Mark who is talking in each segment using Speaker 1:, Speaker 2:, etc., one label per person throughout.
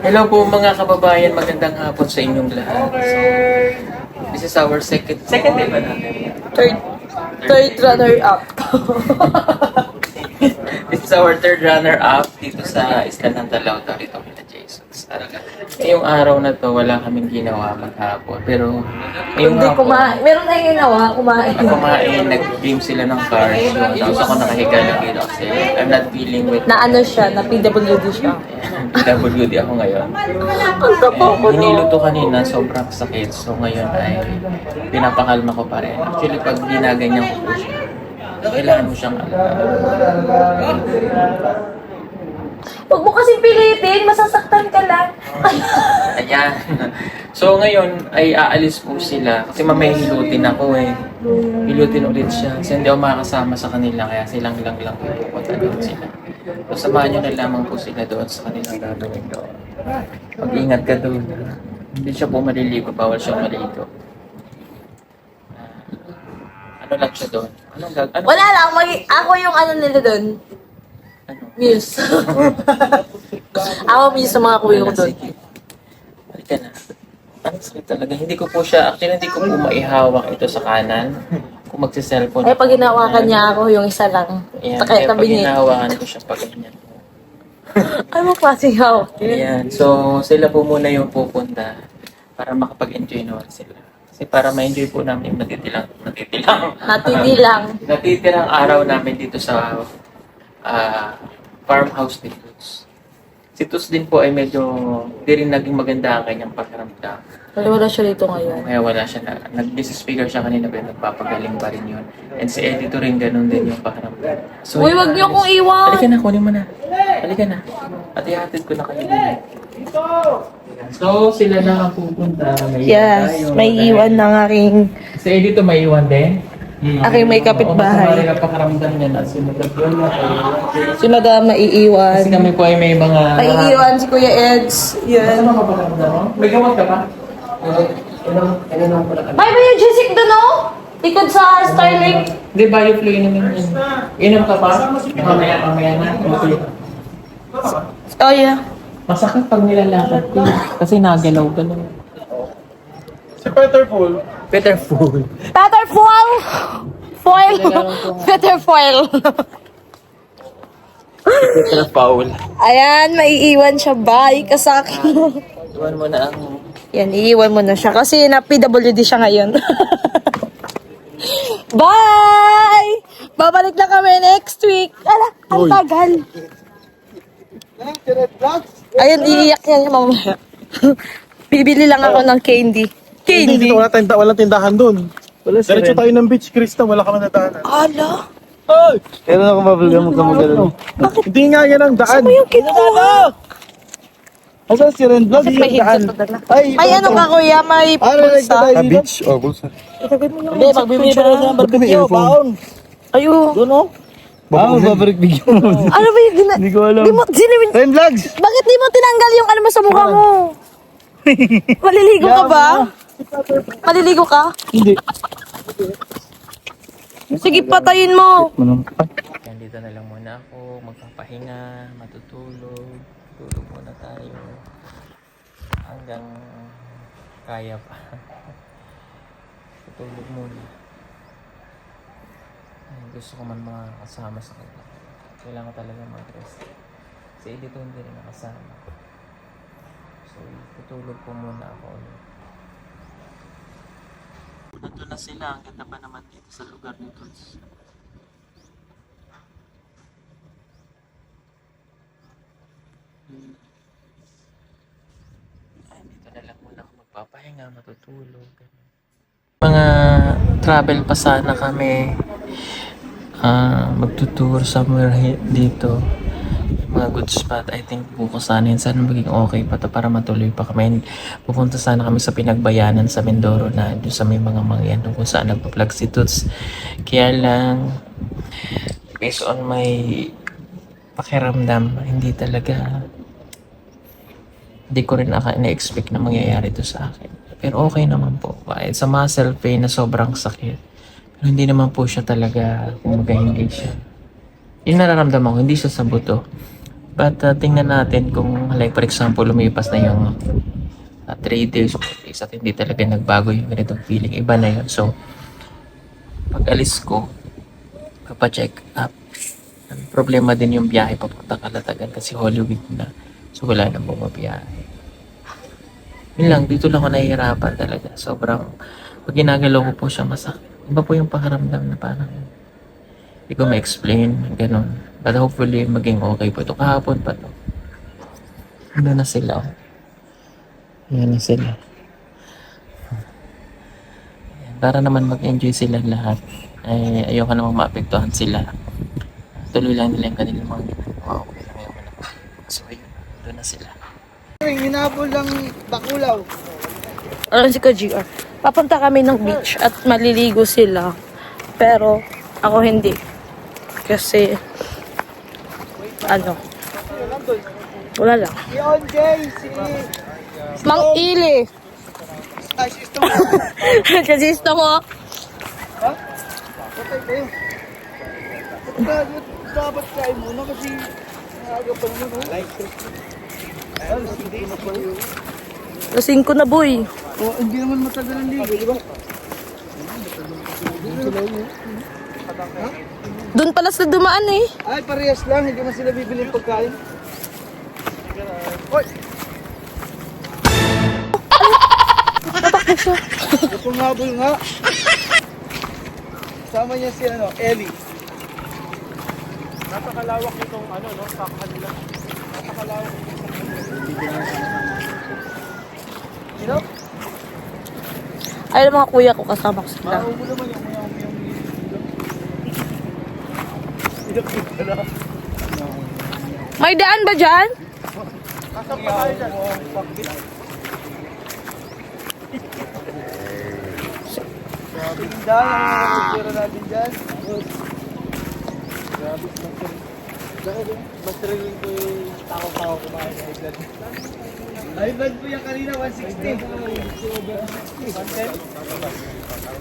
Speaker 1: Hello po mga kababayan, magandang hapon sa inyong lahat. So, this is our second day ba natin?
Speaker 2: Third runner-up.
Speaker 1: This is our third runner-up dito sa Isla ng Talao, dito kita Jasons. Ngayong araw na to, wala kaming ginawa maghapon. Pero ngayong
Speaker 2: Hindi
Speaker 1: hapon,
Speaker 2: kumain. Meron tayong ginawa, kumain.
Speaker 1: nag-game sila ng cars. Yun. Tapos ako nakahiga lang dito kasi I'm not feeling with
Speaker 2: Na ano siya, na PWD siya.
Speaker 1: PWD ako ngayon.
Speaker 2: Ang tapo ko, no?
Speaker 1: Hiniluto kanina, sobrang sakit. So ngayon ay pinapakalma ko pa rin. Actually, pag ginaganyan ko po siya, kailangan mo siyang
Speaker 2: Huwag mo kasing pilitin, masasaktan ka lang.
Speaker 1: Ayan. So ngayon ay aalis po sila kasi mamaya hilutin ako eh. Hilutin ulit siya. Kasi hindi ako makakasama sa kanila kaya silang lang pupunta doon sila. So samahan nyo na lamang po sila doon sa kanilang gagawin doon. Mag-ingat ka doon. Hindi siya po maliligo, bawal siya maligo. Ano lang siya doon?
Speaker 2: Wala lang, ako yung ano nila doon.
Speaker 1: Ano?
Speaker 2: Muse. Ako muse sa mga kuya ko doon.
Speaker 1: Sige. Halika na. Ang sakit talaga. Hindi ko po siya, actually hindi ko po maihawak ito sa kanan. Kung magsi-cellphone.
Speaker 2: Eh, pag hinawakan niya ako, yung isa lang.
Speaker 1: Ayan,
Speaker 2: Kaya
Speaker 1: kaya pag
Speaker 2: tabi niya.
Speaker 1: hinahawakan ko siya pag ganyan.
Speaker 2: Ay, mo klaseng hawak.
Speaker 1: Ayan. So, sila po muna yung pupunta para makapag-enjoy naman sila. Kasi para ma-enjoy po namin yung natitirang araw namin dito sa farmhouse ni Toots. Si Toots din po ay medyo di rin naging maganda ang kanyang pakiramdam.
Speaker 2: Pero wala siya dito ngayon.
Speaker 1: Kaya wala siya na, nag-disfigure siya kanina pero nagpapagaling pa rin yun. And si Eddie to rin ganun din yung pakiramdam. So,
Speaker 2: Uy, wag niyo akong iwan!
Speaker 1: halika na, kunin mo na. Halika na. At ihatid ko na kayo din. So, sila na ang pupunta. May
Speaker 2: Yes, may iwan ng aking
Speaker 1: Si Eddie to may iwan din.
Speaker 2: aking may kapitbahay.
Speaker 1: Masama rin ang pakiramdam niya na sinulat yun na kayo.
Speaker 2: Si Madam maiiwan.
Speaker 1: Kasi kami po ay may mga...
Speaker 2: Maiiwan si Kuya Eds. Yan.
Speaker 1: Ano ka pakiramdam mo? May gamot ka pa?
Speaker 2: May ba yung Jessic doon, no? Ikot sa Starlink.
Speaker 1: Hindi, BioFlu inumin yun. Inom ka pa? Mamaya na. Okay.
Speaker 2: Oh, yeah.
Speaker 1: Masakit pag nilalakad ko. Kasi nagalaw-galaw.
Speaker 3: Si Peter Paul.
Speaker 1: Peter Fool.
Speaker 2: Peter Foil! Foil! Peter Foil!
Speaker 1: Peter Paul.
Speaker 2: Ayan, maiiwan siya. Bye ka sa akin.
Speaker 1: Iwan mo na ang...
Speaker 2: Yan, iiwan mo na siya. Kasi na PWD siya ngayon. Bye! Babalik na kami next week. Ala, ang tagal. Ayan, iiyak yan mamaya. Bibili lang ako ng candy.
Speaker 3: Hindi
Speaker 2: Candy?
Speaker 3: dito walang tindahan doon. Diretso tayo ng beach, Krista, wala ka man nadaanan.
Speaker 2: Ala,
Speaker 3: Ay! Kailan ako mabaligan mo kamagalan? Hindi nga yan ang daan.
Speaker 2: saan mo yung kinuha?
Speaker 3: Asan si Ren Vlog?
Speaker 2: Bakit may
Speaker 3: Yung daan.
Speaker 2: headset pa dala?
Speaker 3: Ay,
Speaker 2: May ano ka kuya, may
Speaker 3: nagda tayo
Speaker 2: pulsa.
Speaker 3: dito? Beach? Oh, bulsa.
Speaker 2: Itagay mo yung
Speaker 3: Hindi, pagbibili pa lang
Speaker 2: pulsa.
Speaker 3: ng barbecue, baon.
Speaker 2: Ayo.
Speaker 3: Doon oh. Babalik bigyan mo.
Speaker 2: Ano ba yung
Speaker 3: Hindi ko alam.
Speaker 2: Di mo,
Speaker 3: Ren Vlogs!
Speaker 2: bakit di mo tinanggal yung ano mo sa mukha mo? Maliligo ka ba? Maliligo ka?
Speaker 3: Hindi.
Speaker 2: Sige, patayin mo.
Speaker 1: Dito na lang muna ako. Magpapahinga, matutulog. Tulog muna tayo. Hanggang kaya pa. Tutulog muna. Ay, gusto ko man mga kasama sa kanila. Kailangan talaga mag-rest. Si Edith hindi rin nakasama. So, tutulog po muna ako ulit. Nandun na sila. Ang ganda pa naman dito sa lugar nito. Ay, dito na lang muna ako magpapahinga, matutulog. Mga travel pa sana kami. Magtutour somewhere dito. Mga good spot. I think bukas sana yun. Sana maging okay pa to para matuloy pa kami. Pupunta sana kami sa Pinagbayanan sa Mindoro na doon sa may mga mangyan doon kung saan nagpa-vlog si Toots. Kaya lang, based on my pakiramdam, hindi talaga, hindi ko rin na-expect na mangyayari to sa akin. Pero okay naman po. It's a muscle pain na sobrang sakit. Pero hindi naman po siya talaga, kumbaga hindi siya. Yung nararamdaman ko, hindi siya sa buto. But tingnan natin kung like for example lumipas na yung 3 days, 4 days at hindi talaga nagbago yung ganitong feeling. Iba na yun. So, pag alis ko, papacheck up. Ang problema din yung biyahe papunta Calatagan kasi Holy Week na. So, wala nang bumabiyahe. Yun lang, dito lang ako nahihirapan talaga. Sobrang, pag ginagalaw ko po siya masakit. Iba po yung pakiramdam na parang hindi ko ma-explain, ganun. But hopefully, maging okay po ito. Kahapon pa to. Ano na sila, oh. Yan na sila. Ayan, para naman mag-enjoy sila lahat. Ay, ayoko namang maapektuhan sila. Tuloy lang nila yung kanilang mga ginagawa. Okay lang yung mga. So, ayun. Doon na sila.
Speaker 3: Hinabol lang bakulaw.
Speaker 2: Alam si Ka-GR. Papunta kami ng beach at maliligo sila. Pero, ako hindi. Kasi, wala lang.
Speaker 3: Yon, Jay, si...
Speaker 2: Mang Ili.
Speaker 3: Ay, sister mo.
Speaker 2: Kasisto mo.
Speaker 3: Ha? Patay kayo. Dapat kain muna kasi naaga pa naman, oh.
Speaker 2: Lasing ko na, boy.
Speaker 3: Oh, hindi naman matagal ang ligo, di ba?
Speaker 2: Doon pala sila dumaan eh.
Speaker 3: Ay, parehas lang. Hindi man sila bibili ng pagkain. Oy!
Speaker 2: Tatakbo siya.
Speaker 3: Napanghabol nga. Kasama niya si Ellie. Napakalawak nitong sa kanila. Napakalawak nitong sa kanila. You know?
Speaker 2: Ay, mga kuya ko kasama ko sila.
Speaker 3: Maubo naman yung
Speaker 2: May daan ba dyan?
Speaker 3: Kasap pa tayo dyan. Tingnan ang picture natin dyan. Grabe, bastriling ko yung takaw-takaw kumain ng high blood. High blood po yan kanina, 160. 110?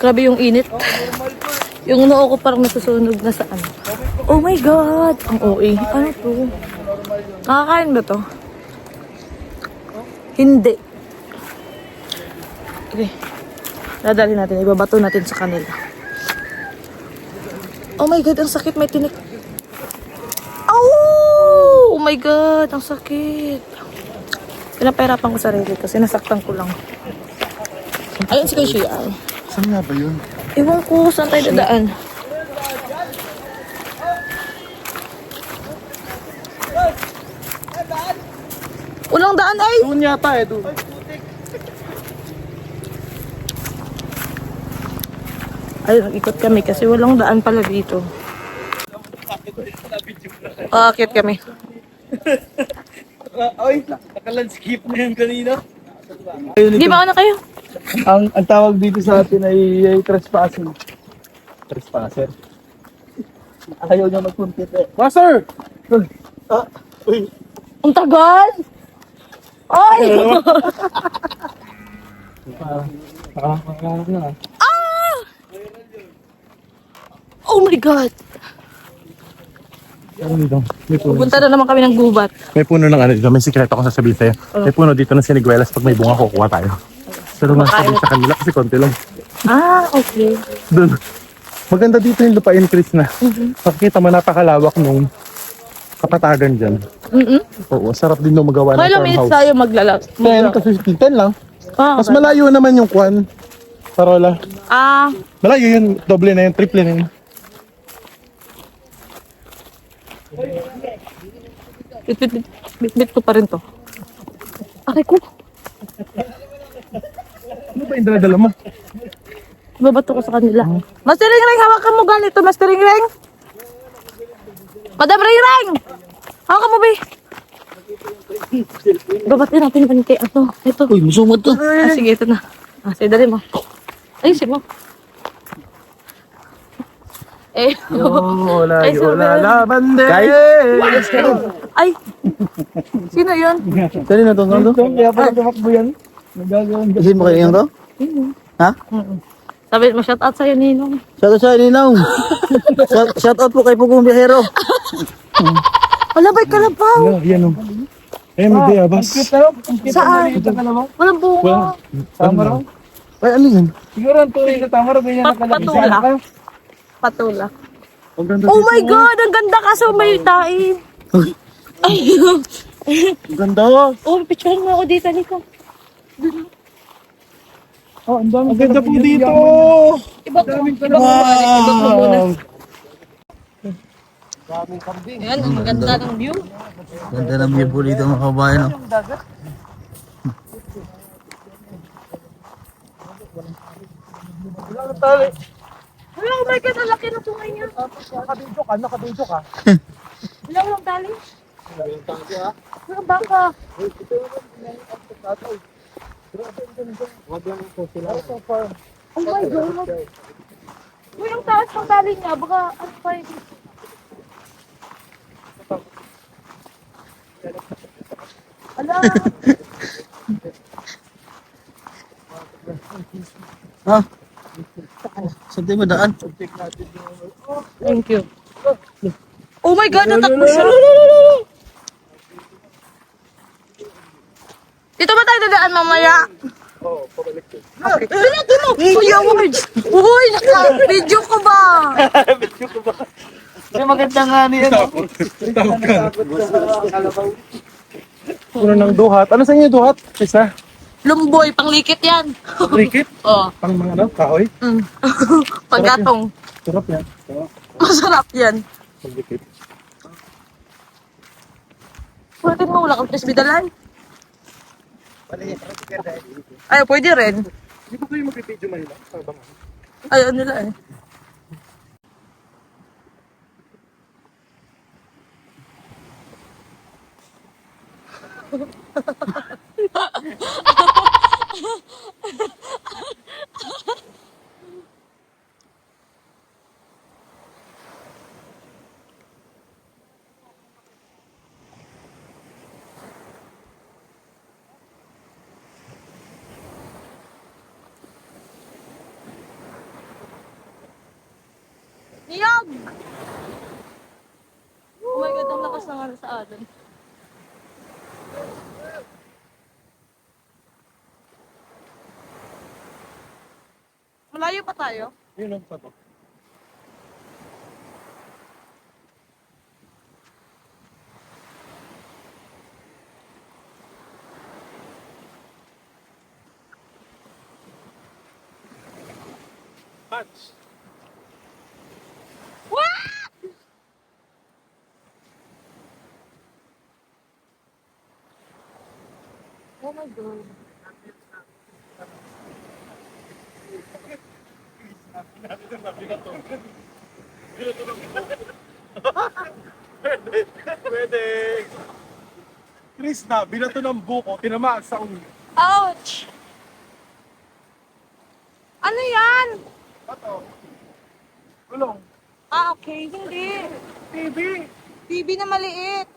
Speaker 2: Grabe yung init. Yung noo ko parang nasusunog na sa ano. Oh my God! Ang OA. Ano to? Nakakain ba to? Hindi. Okay. Dadali natin. Ibabato natin sa kanila. Oh my God! Ang sakit. May tinik. Oh! Oh my God! Ang sakit. Pinapahirapan ko sarili kasi nasaktan ko lang. Ayun si Kuya.
Speaker 3: Saan nga ba yun?
Speaker 2: Ewan ko, saan tayo dadaan? Walang daan ay!
Speaker 3: Doon yata eh, doon.
Speaker 2: Ayun, ikot kami kasi walang daan pala dito. Aakit kami.
Speaker 3: Ay, nakalandscape na yun kanina.
Speaker 2: Di ba na kayo?
Speaker 3: Ang tawag dito sa atin ay trespassing. Trespasser. Ayaw niya magpuntit eh. Master! Ah, uy.
Speaker 2: Ang tagal! Ay! Ah! Oh my God!
Speaker 4: Ano dito? May puno.
Speaker 2: Pupunta na naman kami ng gubat.
Speaker 4: May puno ng ano dito. May sikreto ko sasabihin sa'yo. May puno dito ng siniguelas. Pag may bunga, kukuha tayo. Pero nga sabihin sa kanila kasi konti lang.
Speaker 2: Ah, okay.
Speaker 4: Doon. Maganda dito yung lupain, Chris, na. Makikita mo napakalawak nung kapatagan dyan. Oo, sarap din nung magawa ng
Speaker 2: Kailang minutes
Speaker 4: farmhouse.
Speaker 2: tayo maglalak.
Speaker 4: 10 kasi 10 lang.
Speaker 2: Ah,
Speaker 4: Mas
Speaker 2: okay.
Speaker 4: malayo naman yung kwan. Parola.
Speaker 2: Ah,
Speaker 4: Malayo yun. Doble na yun. Triple na yun.
Speaker 2: bit ko pa rin to. Aray ko.
Speaker 4: Ano ba yung dala mo?
Speaker 2: Babato ko sa kanila. Master Ring Ring, hawakan mo ganito, Master Ring Ring. Madam Ring Ring! Hawakan mo, be. Babatin natin yung paniti. Ito.
Speaker 3: Uy, musumot to.
Speaker 2: Ah, sige, ito na. Ah, sige, dali mo. Ayusin mo. Eh.
Speaker 4: Wala
Speaker 2: Ay,
Speaker 4: yun. Wala
Speaker 2: sabi-
Speaker 4: laban din.
Speaker 2: Ay. Sino yun?
Speaker 3: Sali na to, Nando? Kaya pala tumakbo yan. Nagagawin. Kasi mo kayo yan to? Ha?
Speaker 2: Sabi mo, shout out sa'yo, Ninong.
Speaker 3: Shout out sa Ninong. Shout out po kay Pugong Biyahero.
Speaker 2: Wala ba'y kalabaw?
Speaker 4: Wala, yan o. Eh, may bayabas.
Speaker 2: Saan? Walang bunga.
Speaker 4: Tama raw. Ay, ano yan?
Speaker 3: Siguro ang tuloy sa tama rin yan
Speaker 2: Patula. Patula.
Speaker 4: Ang ganda
Speaker 2: Oh
Speaker 4: dito.
Speaker 2: my God! Ang ganda kaso may daing. Ay,
Speaker 4: Ang ganda.
Speaker 2: oh, picture mo ako dito, Nico.
Speaker 3: Oh, ang dami.
Speaker 4: Ang ganda po dito.
Speaker 2: Iba ko muna. Ayan, ang ganda ng view.
Speaker 3: Ganda ng view po dito mga kabayan. No?
Speaker 2: Wala, oh my God, ang laki ng tungay niya.
Speaker 4: Nakabidyo ka.
Speaker 2: Wala, walang tali. Walang baka. Oh my God. Uy, ang taas ng tali niya. Baka, ano pa yun? Ala,
Speaker 3: Ha? Saan tayo madaan?
Speaker 2: thank you. Oh my God, natakbo siya. Dito ba tayo dadaan mamaya? Oo, pabalik ko. Pinati mo! Kuya Words! Uy, naka-video ko ba?
Speaker 3: Ay, maganda nga niya. No?
Speaker 4: Puno ng duhat. Ano sa inyo duhat? Isa?
Speaker 2: Lumboy, panglikit yan.
Speaker 4: Rikit?
Speaker 2: Oh.
Speaker 4: Pang mga ano? Kahoy?
Speaker 2: Paggatong.
Speaker 4: Sarap yan.
Speaker 2: Masarap yan.
Speaker 4: Pag-rikit.
Speaker 2: Pwede mo, wala kang pisbidalan. Ay, pwede rin.
Speaker 4: Di ba kayo mag-video Manila? Abangan.
Speaker 2: Ayaw nila eh. Niyog! Oh my God, ang lakas ng ano sa atin. Malayo pa tayo?
Speaker 4: Yun ang pato. Patch.
Speaker 2: Oh my God.
Speaker 4: Pwede. Chris na, binato ng buko, tinamaan sa ulo.
Speaker 2: Ouch! Ano yan?
Speaker 4: Pato. Gulong.
Speaker 2: Ah, okay. Hindi.
Speaker 4: TV.
Speaker 2: TV na maliit.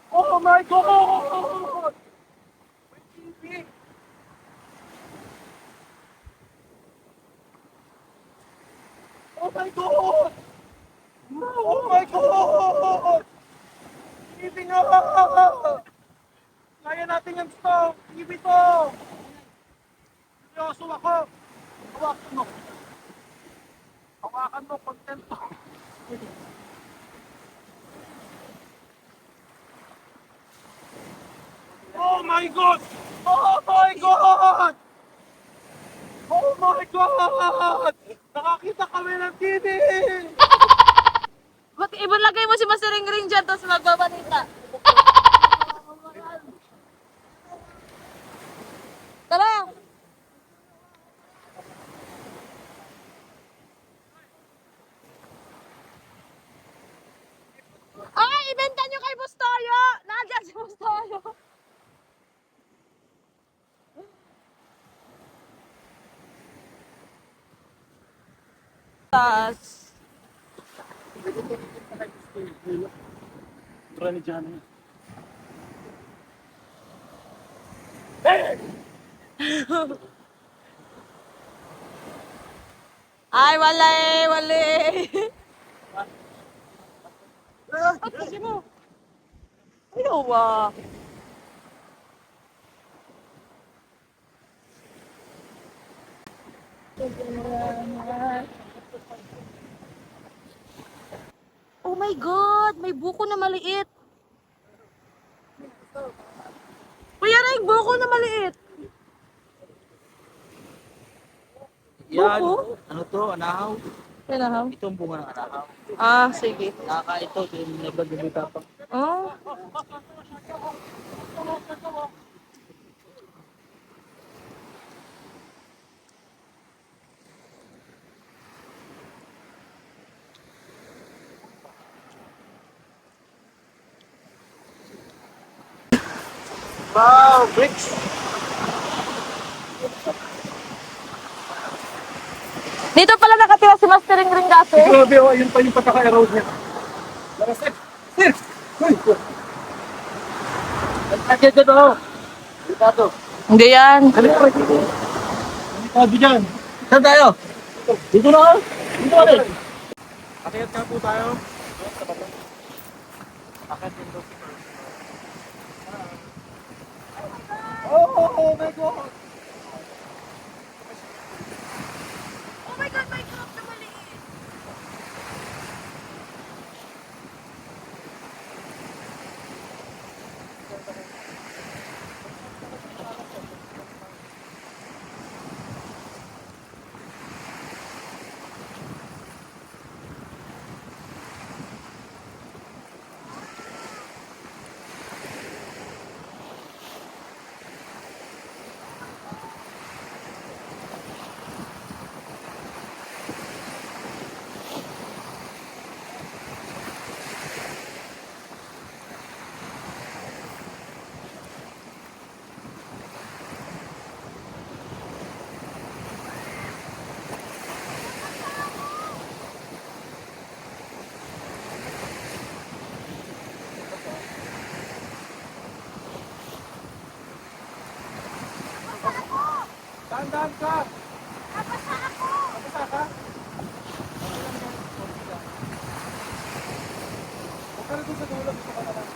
Speaker 4: Oh my God! May TV. Oh my God! Oh my God! TV nga! Kaya natin yan to! TV to! Seryoso ako! Hawakan mo! Hawakan mo! Content to! Oh my God! Oh my God! Oh my God! Nakakita kami ng TV!
Speaker 2: Ba't ibang lagay mo si Master Ring dyan tapos magbabanita? Tara! Ay, ibenta nyo kay Bustoyo! Nandiyan si Bustoyo! Taas.
Speaker 4: Tura ni Johnny.
Speaker 2: Ay, wala. At kasi mo. Ayaw ba? Oh my God! May buko na maliit. Kuya Ray, buko na maliit.
Speaker 3: Yan.
Speaker 2: Buko?
Speaker 3: Ano to? Anahaw?
Speaker 2: Pinahaw?
Speaker 3: Itong bunga ng anahaw.
Speaker 2: Ah, sige.
Speaker 3: Nakakain to. Yung nagbagabita pa.
Speaker 2: Oh.
Speaker 3: Wow! Bricks!
Speaker 2: Dito pala nakatira si Master Ring dati.
Speaker 3: Grabe oh, yun pa yung pataka-erode niya. Tara, sir! Sir! Hoy! Nagkakit dito oh! Dito.
Speaker 2: Hindi yan.
Speaker 3: Dito dyan. Saan tayo? Dito na oh! Dito na rin! Akit nga po tayo. Akit din doon. Oh my God!
Speaker 2: Oh my God, may crop na maliit.
Speaker 3: Dahan-dahan ka! Napasa ako! Napasa ka? Huwag ka na doon sa dulo. Gusto ka na lang.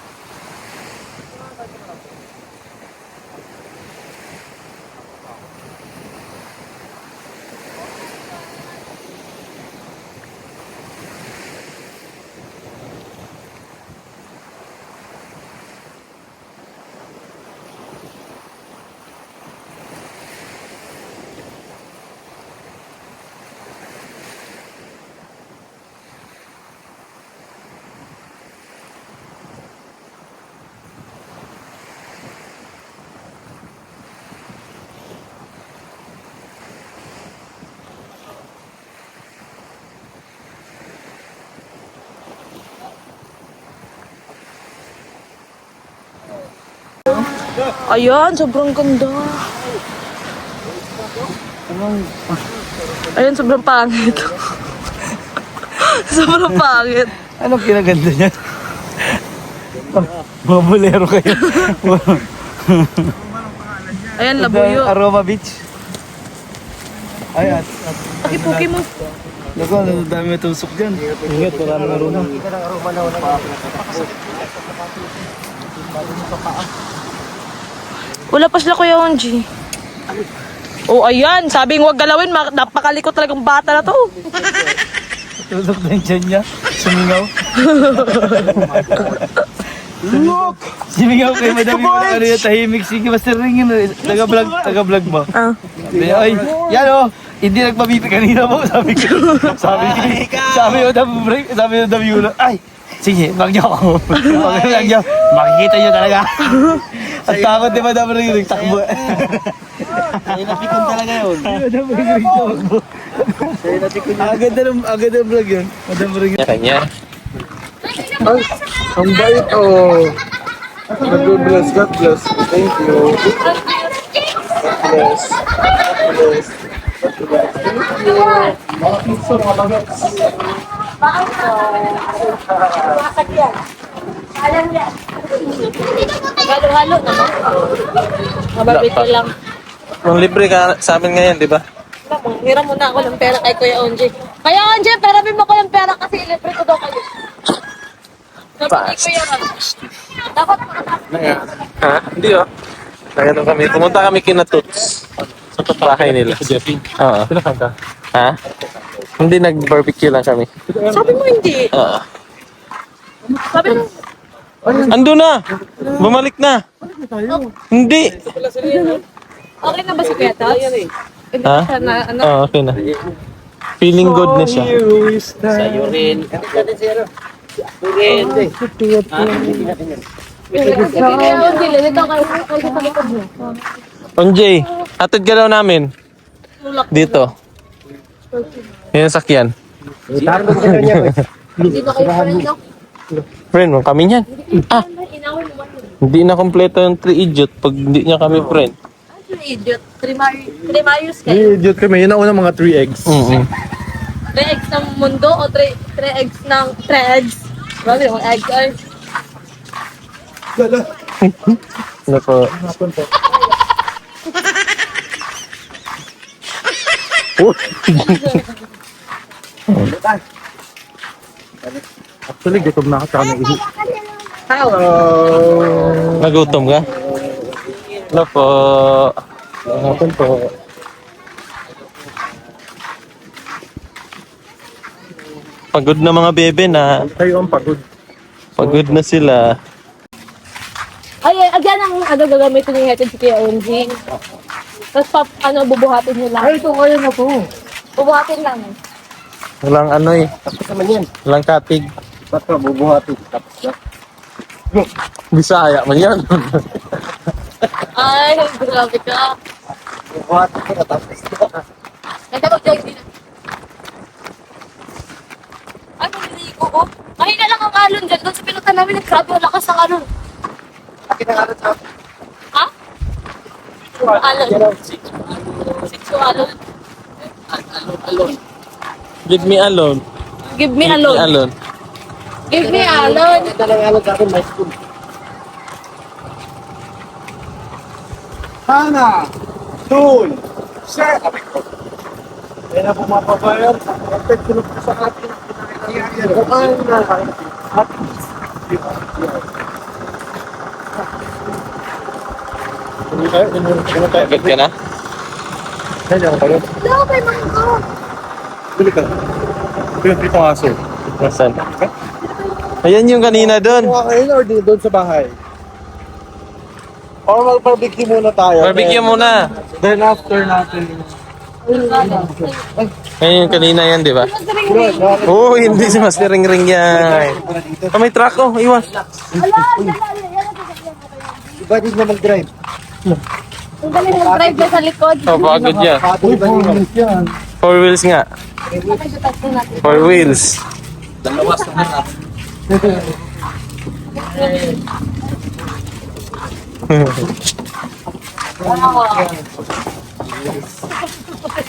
Speaker 2: Ayan, sobrang ganda. Ayan, sobrang pangit. Sobrang pangit.
Speaker 3: Anong kinaganda niya? Babulero kayo.
Speaker 2: Ayan, labuyo.
Speaker 3: Aroma Beach. Ay, at
Speaker 2: Pakipuki mo.
Speaker 3: Naku, ang dami tusok dyan. Ingat, maraming aroma.
Speaker 2: Wala pa sila Kuya Onji. Oh, ayan. Sabing huwag galawin. Napakalikot talagang bata na to.
Speaker 3: Tusok na yung tiyan niya. Sumingaw. Look! Sumingaw kay Madam yung ano yung tahimik. Sige, Master Ring yun. Taga-vlog mo.
Speaker 2: Ah.
Speaker 3: Ay, yan o. Hindi nagpabiti kanina po. Sabi ko. Sabi yung Madam Yula. Ay! Sige, wag niyo ako. Wag niyo. Makikita niyo talaga. At takot ni Madam Ring takbo. Ay, napikon talaga yun. Madam Ring takbo. Ay, napikon yun. Agad ng vlog yun. Madam Ring.
Speaker 1: Kanya.
Speaker 4: Ang bait oh. God bless, God bless. Thank you. God bless. God bless.
Speaker 2: Halo-halo naman. Mababito lang.
Speaker 3: Ang libre ka sa amin ngayon, di ba?
Speaker 2: pa mo. Hiram muna ako ng pera kay Kuya Onje. Kuya Onje, pera mo ko ng pera kasi libre ko daw kayo. Sabi ni Kuya Ron. Dapat makatapos.
Speaker 5: Ha? Hindi oh. Nagano kami. Pumunta kami kina Toots. Sa bahay nila. Oo.
Speaker 4: Sinakan ka?
Speaker 5: Ha? Hindi, nag-barbecue lang kami.
Speaker 2: Sabi mo hindi.
Speaker 5: Oo.
Speaker 2: Sabi mo,
Speaker 5: Ando na! Bumalik na! Hindi!
Speaker 2: okay na ba si Kuya Tots? Hindi
Speaker 5: Ha?
Speaker 2: siya na, ano?
Speaker 5: Oo, okay na. Feeling good na siya.
Speaker 2: Kuya Onje, lalito kayo sa likod mo.
Speaker 5: Onjay, atid ka daw namin. Dito. Yan ang sakyan.
Speaker 2: Hindi na kayo friend, no?
Speaker 5: Friend mo, kami niyan. Ah,
Speaker 2: Inawin mo ba?
Speaker 5: hindi na kompleto yung 3 idiot pag hindi niya kami friend.
Speaker 2: Ano idiot? Trimarius kayo?
Speaker 4: Idiot kami. Yun ang unang mga 3 eggs.
Speaker 2: 3 eggs ng mundo o 3 eggs ng 3 eggs? Grabe, mga eggs ay.
Speaker 5: Ano po?
Speaker 4: Actually, gutom na ako sa kanang ihi.
Speaker 5: Nagutom ka? Ano po?
Speaker 4: Hapon po.
Speaker 5: Pagod na mga bebe na.
Speaker 4: Kayo ang pagod.
Speaker 5: Pagod na sila.
Speaker 2: Ay, agyan ang gagamitin yung head si Kuya Onji. Tapos bubuhatin nyo lang.
Speaker 4: Ay, ito kayo na po.
Speaker 2: Bubuhatin lang.
Speaker 5: Walang ano eh. Walang katig.
Speaker 3: Ba't ka bubuhatin? Tapos na.
Speaker 5: Bisaya man yan.
Speaker 2: Ay, grabe ka.
Speaker 3: Bubuhatin ko na tapos na.
Speaker 2: Nagkabag-drive din. Ano, niligo ko? Mahina lang ang alon dyan. Doon sa pinutan namin, grabe ang lakas ng alon.
Speaker 3: Akin ang arat sa
Speaker 2: Ha? Alon. Sitso alon.
Speaker 5: Give me alone.
Speaker 2: Give me
Speaker 5: Give me
Speaker 2: alon.
Speaker 5: alone.
Speaker 2: Give me alon.
Speaker 3: Ito lang alat sa akin, my school. Hana! Tool! Sir! Kaya na pumapabayar. Perfect tulog ko sa atin. Kumain na.
Speaker 5: Pagod ka na?
Speaker 2: Hello, kay Mango.
Speaker 4: Bili ka. Pinatri kong aso.
Speaker 5: Nasaan? Ayan yung kanina doon.
Speaker 3: Kumain or doon sa bahay? Or mag-barbecue muna tayo.
Speaker 5: Barbecue muna.
Speaker 3: Then after natin.
Speaker 5: Ayan yung kanina yan, di ba? Oo, hindi si Master Ring Ring yan. Oh, may truck oh, iwas.
Speaker 3: Iba din na mag-drive.
Speaker 2: Ang galing ng drive na sa likod.
Speaker 5: Oh, pagod yan.
Speaker 3: Uy, bonus yan.
Speaker 5: 4 wheels nga. 4 wheels.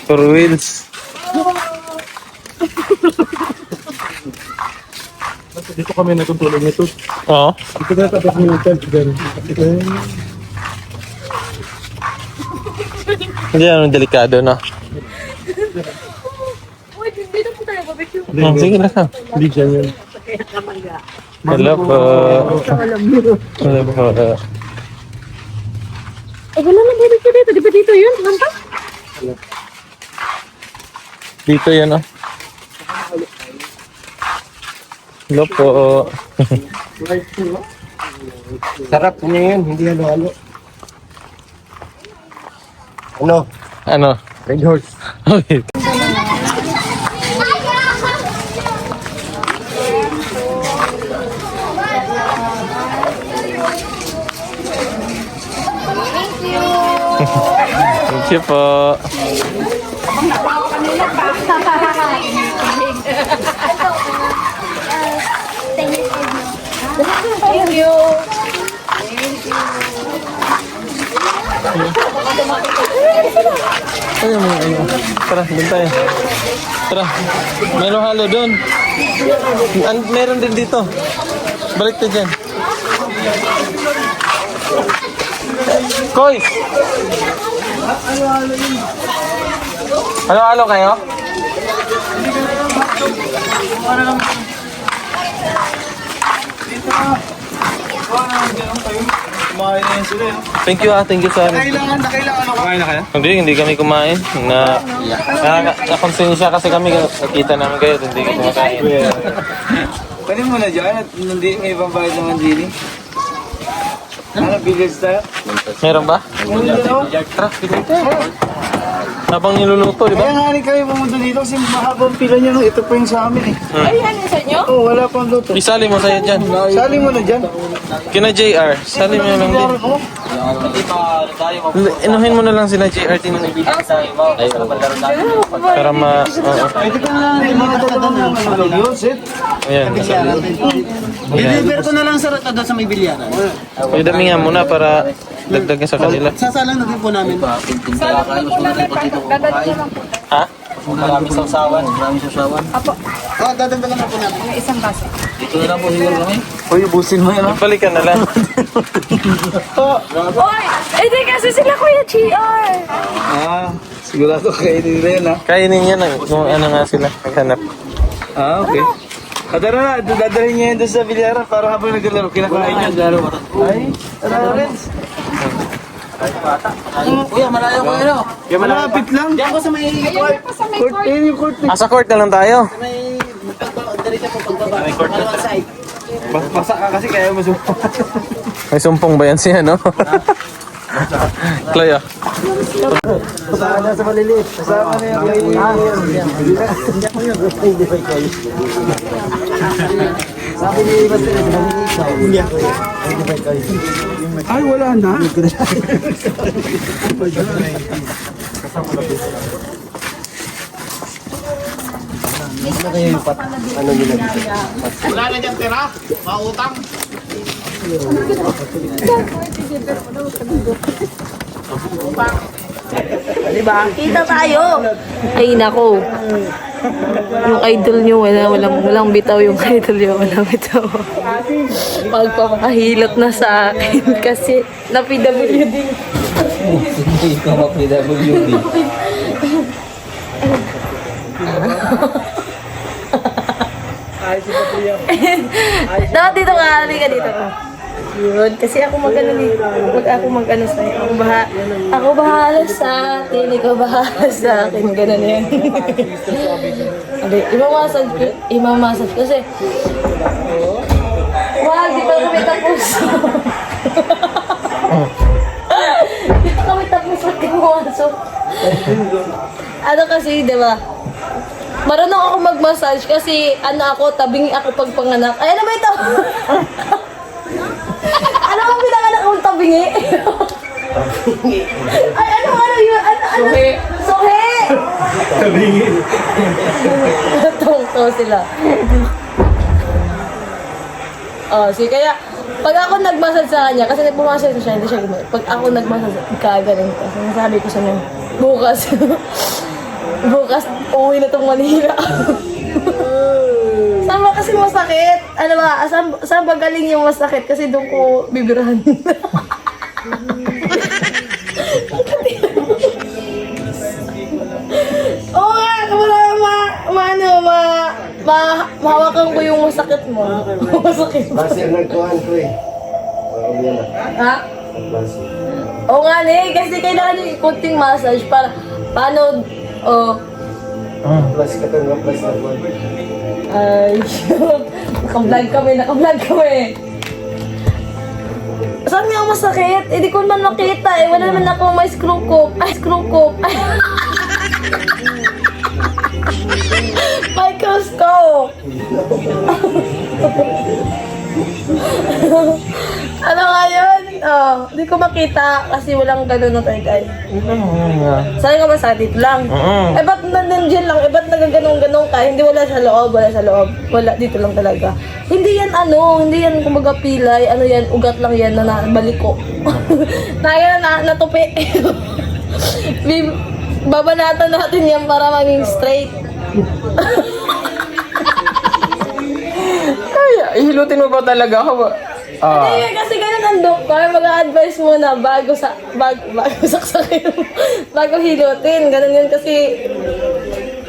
Speaker 5: Four wheels.
Speaker 4: Dito kami nagtutulog nito.
Speaker 5: Oo.
Speaker 4: Dito na tapos yung tent. Ito yung...
Speaker 5: Hindi naman delikado, no?
Speaker 2: Uy, hindi na po tayo barbecue.
Speaker 5: Sige na ka.
Speaker 4: Hindi dyan yun.
Speaker 5: Hello po. Hello po.
Speaker 2: Eh, wala nang barbecue dito. Di ba dito yun? Nanta?
Speaker 5: Dito yan, oh. Hello po.
Speaker 3: Sarap niya yun, hindi halo-halo. Ano?
Speaker 5: Ano?
Speaker 3: Red horse.
Speaker 5: Okay. Thank you po.
Speaker 2: Thank you.
Speaker 5: Ayun. Tara, doon tayo. Tara. Meron halo doon. Meron din dito. Balik tayo dyan. Koy! Halo-halo kayo? Thank you thank you sa
Speaker 3: Nakailangan ano ka? Kumain na kayo?
Speaker 5: Hindi kami kumain. Nakonsensya kasi kami, nakita namin kayo, hindi kami kumakain.
Speaker 3: Kanin mo na dyan at hindi may pambayad naman din. Ano, billiards tayo?
Speaker 5: Meron ba? Tara, bilhin tayo. Habang niluluto, di ba?
Speaker 3: Kaya nga rin kami pumunta dito kasi mahabang pila niya. No? Ito pa yung sa amin eh.
Speaker 2: Ay, ano sa inyo?
Speaker 3: Oo, wala pang luto.
Speaker 5: Isali mo sa'yo dyan.
Speaker 3: Sali mo na dyan.
Speaker 5: Kina JR, sali mo lang din. Inuhin mo na lang sila JR, tinanibigin tayo mo. Para ma...
Speaker 3: Pwede ka na rin mga dadaan ng ano yun, Sid.
Speaker 5: Ayan.
Speaker 3: Deliver ko na lang sa rata doon sa may bilyaran.
Speaker 5: Pagdamingan muna para dagdagan sa kanila.
Speaker 3: Sasalang na din po namin.
Speaker 5: Ha?
Speaker 3: Marami sausawan. Oo, dadagdagan na po namin.
Speaker 2: May isang baso.
Speaker 3: Uy, ubusin mo yan.
Speaker 5: Balikan na lang.
Speaker 2: Oy! Eh, di kasi sila Kuya GR.
Speaker 3: Sigurado kainin nila yan ha.
Speaker 5: Kainin yan kung ano nga sila. Maghanap.
Speaker 3: Okay. Tara na, dadalhin niya yun doon sa bilyaran para habang naglalaro, kinakain niya. Ay, tara Renz.
Speaker 1: Kuya, malayo ko ano?
Speaker 3: Kaya malapit lang. Diyan ko sa may court. Court, yun yung court.
Speaker 5: Sa court na lang tayo.
Speaker 3: Basa ka kasi kaya masumpa.
Speaker 5: May sumpong ba yan siya, no? Clay,
Speaker 3: Kasama na sa maliliit. Kasama na yung hindi pa ikaw. Sabi ni Basta hindi ako hindi pa ikaw. Ay, wala na. Wala na dyan tira. Mautang.
Speaker 2: Diba? Kita tayo. Ay, nako. Yung idol nyo, walang bitaw yung idol nyo. Walang bitaw. Pagpapahilot na sa akin kasi na PWD.
Speaker 1: Hindi ko ma-PWD.
Speaker 2: Dapat dito ka, halika dito ka. Yun, kasi ako mag-ano dito. Ako mag-ano sa'yo. Ako bahala sa akin, ikaw bahala sa akin. Ganun yan. Hindi, imamasad kasi. Wag, di pa kami tapos. Di pa kami tapos sa timuasok. Ano kasi, di ba? Marunong ako mag-massage kasi ako, tabingi ako pag panganak. Ay, ano ba ito? Ano ang pinanganak akong tabingi? Ay, ano yun? Suhe. Suhe! Tabingi. Tungto sila. Sige, kaya pag ako nag-massage sa kanya, kasi nagpumassage siya, hindi siya gumagano. Pag ako nag-massage, kagaling ko. Sinasabi ko sa niya, bukas, uwi na itong Manila. Saan ba kasi masakit? Ano ba? Saan ba galing yung masakit? Kasi doon ko bibirahan. Oo nga, mahawakan ko yung masakit mo. Masakit mo.
Speaker 3: Kasi nagkuhan ko eh.
Speaker 2: Ha? Oo nga kasi kailangan yung kunting massage para, paano,
Speaker 3: Plus ka tanggap plus na buwan.
Speaker 2: ay, naka-vlog kami. Saan nga masakit? Eh, di ko man makita eh. Wala naman ako may screw cup. Ay. Microscope. Ano nga yun? Di ko makita kasi walang gano'n na third eye. Saan ka masakit? Dito lang. Eh, ba't nandiyan lang? Eh, ba't nagaganong-ganong ka? Hindi, wala sa loob. Wala, dito lang talaga. Hindi yan kumbaga pilay. Ano yan, ugat lang yan na nabaliko. Natupi. Babanatan natin yan para maging straight.
Speaker 1: Ay, hilutin mo ba talaga ako?
Speaker 2: Hindi, kasi ganun kailangan doktor mag-a-advise muna bago saksakin, bago hilutin. Ganun yun kasi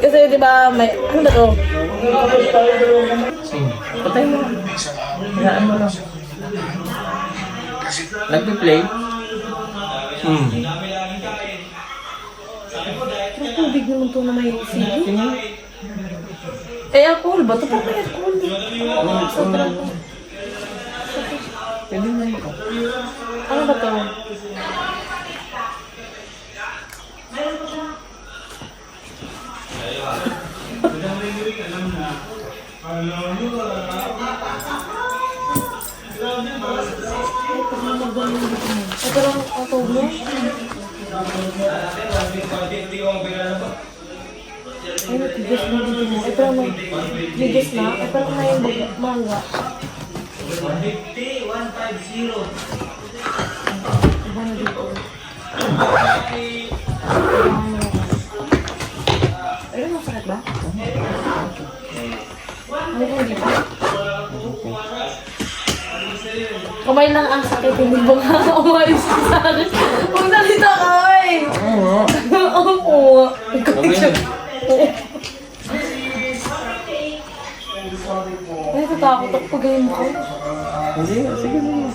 Speaker 2: di ba may, ano ba to?
Speaker 1: Patay mo. Hayaan mo lang. Nagpi-play?
Speaker 2: Ang tubig naman to na may sige. Eh, alcohol ba? Ito pa may alcohol.
Speaker 1: Pwede na yun.
Speaker 2: Ano ba to? Ito lang ako mo. Ay, natigas na dito mo. Ito lang natigas na. Ito lang na yung manga. Iba na dito. Ayun, masakit ba? Ano po dito? Kamay lang ang sakit, hindi ba nga umalis ka sa akin? Huwag salita ka, eh! Oo. Ay, natatakot ako pag ganyan mo.
Speaker 1: Hindi, sige na.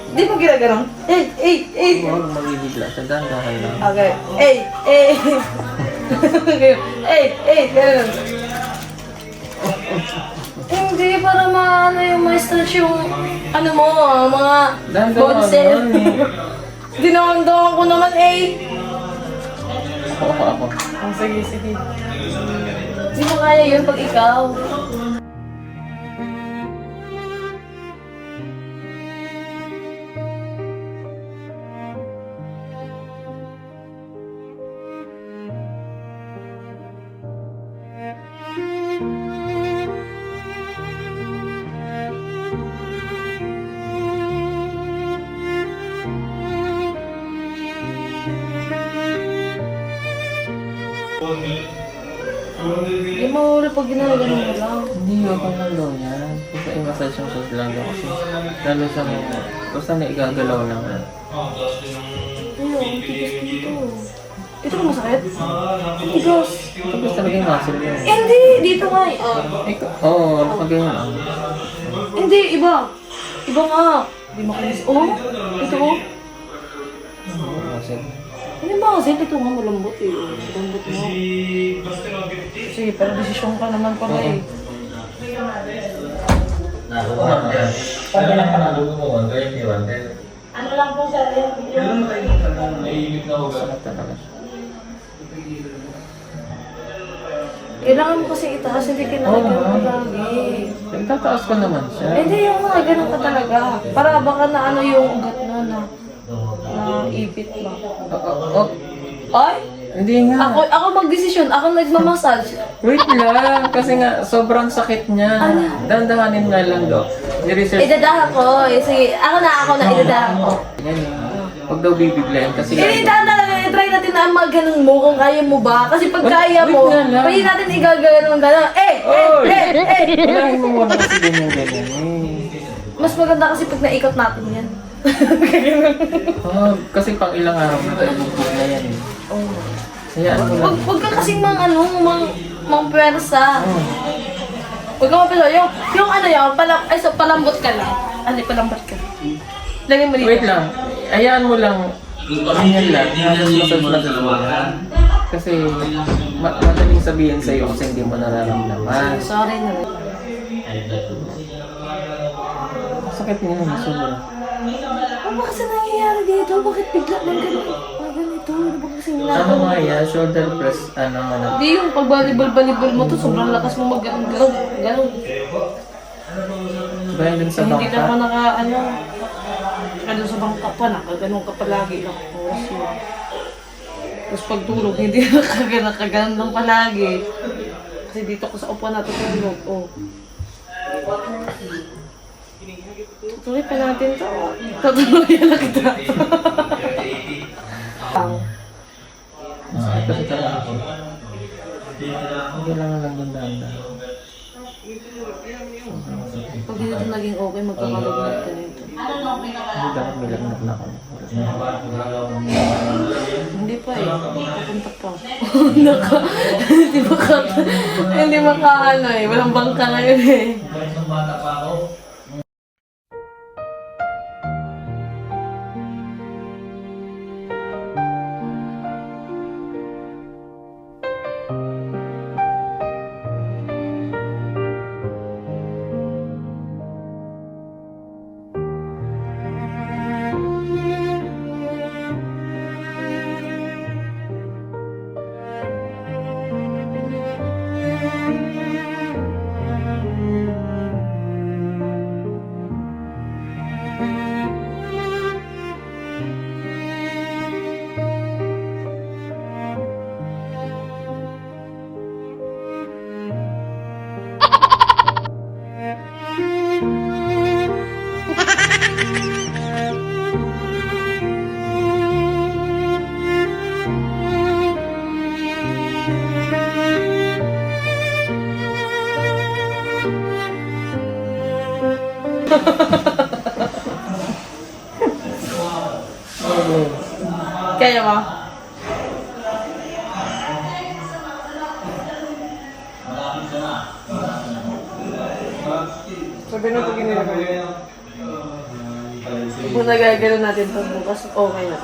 Speaker 2: Di mo ginaganon?
Speaker 1: Huwag magigigla siya. Dahan-dahan lang.
Speaker 2: Okay. Ganun. Hindi, para maano yung ma-stretch yung ano mo, mga bone cell. Dinawandawan ko naman,
Speaker 1: Ako.
Speaker 2: Sige. Hindi mo kaya yun pag ikaw. Hindi mo ulit pag ginaganon mo lang.
Speaker 1: Hindi, huwag kang lang daw yan. Basta i-massage yung sauce lang daw kasi lalo sa mga, basta na igagalaw lang.
Speaker 2: Ayun, tigas dito. Ito ba masakit? Tigas.
Speaker 1: Tapos talaga yung muscle yun.
Speaker 2: Hindi, dito nga eh.
Speaker 1: Oo, nakaganyan lang.
Speaker 2: Hindi, iba. Iba nga. Hindi makinis. Ito oh.
Speaker 1: Oo, muscle.
Speaker 2: Hindi ba kasi ito nga malambot eh. Malambot mo. Sige, pero desisyon ka naman pala eh. Ano lang po sa
Speaker 1: Sarap talaga siya.
Speaker 2: kailangan mo kasi itaas, hindi kailangan ganun ka lagi.
Speaker 1: Nagtataas ko naman siya.
Speaker 2: Hindi, yung mga ganun ka talaga. Para baka na ano yung ugat mo na ipit ba. Ay?
Speaker 1: Hindi nga.
Speaker 2: Ako magdesisyon, ako nagmamassage.
Speaker 1: Wait lang, kasi nga sobrang sakit niya. Dandahanin nga lang daw. I-research.
Speaker 2: Idadahan ko. Sige, ako na, idadahan ko.
Speaker 1: Yan yun. Huwag daw bibiglayan kasi
Speaker 2: Idadahan talaga, try natin na maganon mo kung kaya mo ba. Kasi pag kaya mo,
Speaker 1: wait na lang.
Speaker 2: pwede natin igaganon gano'n.
Speaker 1: Walahin mo muna kasi ganyan.
Speaker 2: Mas maganda kasi pag naikot natin yan.
Speaker 1: Kasi pang ilang araw na tayo na yan eh. Hayaan mo lang.
Speaker 2: Huwag ka kasing mang pwersa. Huwag ka mapwersa. Yung ano yun, palambot ka lang. Ano, palambot ka. Lagyan mo dito.
Speaker 1: Wait lang. Hayaan mo lang. Ganyan lang. Massage lang. Kasi madaling sabihin sa'yo kasi hindi mo nararamdaman.
Speaker 2: Sorry na.
Speaker 1: Sakit niya yun. Sobra.
Speaker 2: Ano ba kasi nangyayari dito? Bakit bigla lang ganito? Ganito? Ano ba kasi
Speaker 1: Ano
Speaker 2: nangyayari?
Speaker 1: nga yan? Shoulder press. Ano.
Speaker 2: Hindi yung pagbalibal-balibal mo to, sobrang lakas mo mag-ganon. Ganon.
Speaker 1: Bayan din sa
Speaker 2: Hindi
Speaker 1: bangka.
Speaker 2: naman ano sa bangka pa, nakaganon ka palagi lang. Oras yun. Tapos pagtulog, hindi nakaganon lang palagi. Kasi dito ko sa upuan natutulog. Tuloy pa natin to. Tatuluyan na kita.
Speaker 1: Sakit kasi talaga. Kailangan lang ng dahan-dahan.
Speaker 2: Pag Pag dito naging okay, magkakalagnat ka nito.
Speaker 1: Hindi dapat may lagnat na ako.
Speaker 2: Hindi pa eh. Papunta pa. Hindi maka ano eh. Walang bangka ngayon eh. Kaya mo? Sabi na pag ginagawa. Kung nagagano natin ito bukas, okay na.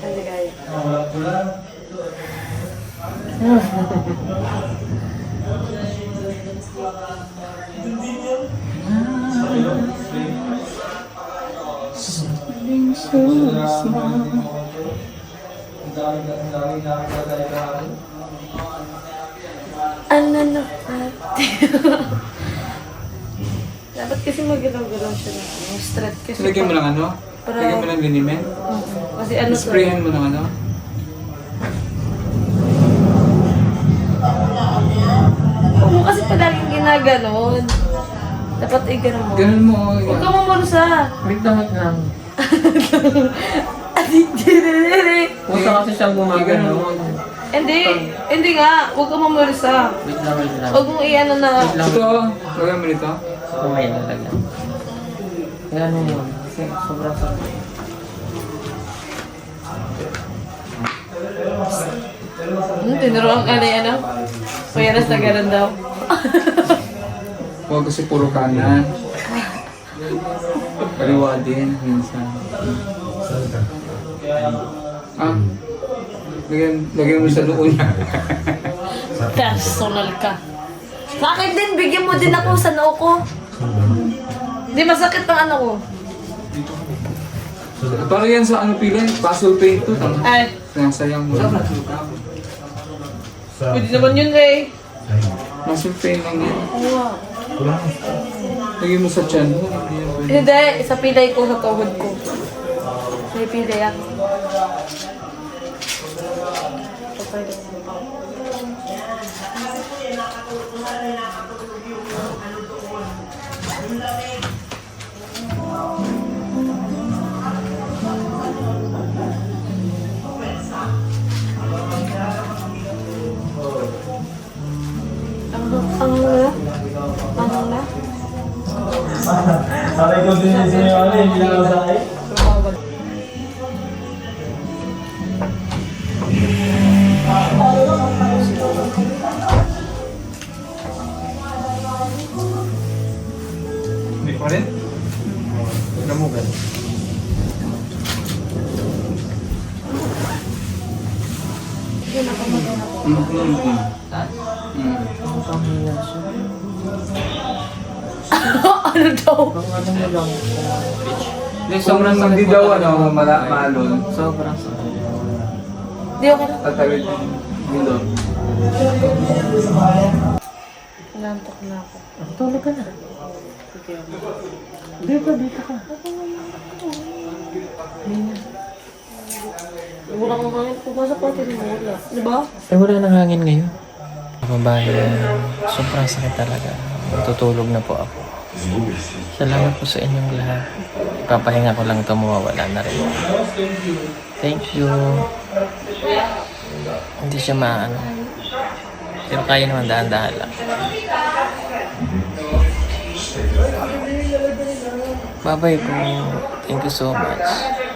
Speaker 2: Hindi kaya. Ano na dapat kasi magalaw-galaw siya na straight kasi.
Speaker 5: Lagyan mo ng ano? Lagyan mo ng liniment?
Speaker 2: Kasi ano to?
Speaker 5: Sprayan mo ng ano?
Speaker 2: Huwag mo kasi palaging ginaganon. Dapat i-ganon mo.
Speaker 5: Ganun mo.
Speaker 2: Huwag ka mamursa.
Speaker 1: Wait lang.
Speaker 2: Hindi.
Speaker 1: Pusa kasi siyang gumagano.
Speaker 2: Hindi nga. Huwag ka mamursa.
Speaker 1: Wait lang.
Speaker 2: Huwag mong i-ano na.
Speaker 1: Wait lang.
Speaker 5: Ito, lagyan mo nito.
Speaker 1: Kumay na lang. Kaya ano yun? Kasi sobrang sakit.
Speaker 2: Tinuruan ka na yan, ano? Kuya na sa ganun daw.
Speaker 5: Huwag kasi puro kanan. Kaliwa din, minsan. Ah, lagyan mo sa noo niya.
Speaker 2: Personal ka. Sa akin din, bigyan mo din ako sa noo ko. Hindi masakit ang ano ko.
Speaker 5: Para yan sa ano pila, puzzle paint to.
Speaker 2: Ay,
Speaker 5: Nasayang mo.
Speaker 2: pwede naman yun eh.
Speaker 5: Puzzle paint lang yan.
Speaker 2: Oo.
Speaker 5: Lagyan mo sa tiyan mo.
Speaker 2: Hindi, isa pilay ko sa tuhod ko. May pilay yan. Ang na?
Speaker 3: Sabi ko din sa inyo, ano yung ginagawa sa akin?
Speaker 5: Hindi pa rin? Namugan.
Speaker 2: Ano daw?
Speaker 1: Ano mo lang.
Speaker 5: Hindi, sobrang hindi daw maalon.
Speaker 1: Sobrang sakit.
Speaker 2: Di ako na.
Speaker 5: Tatawid din. Dito.
Speaker 2: Nantok na ako.
Speaker 1: Tulog ka na. Dito ka.
Speaker 2: Wala kang hangin. Pumasok pa din mo wala. Di ba?
Speaker 1: Eh, wala nang hangin ngayon. Mabahay, sobrang sakit talaga. Tutulog na po ako. Salamat po sa inyong lahat. Ipapahinga ko lang ito, mawawala na rin. Thank you. Hindi siya maano. Pero kaya naman dahan-dahan lang. Bye-bye po. Thank you so much.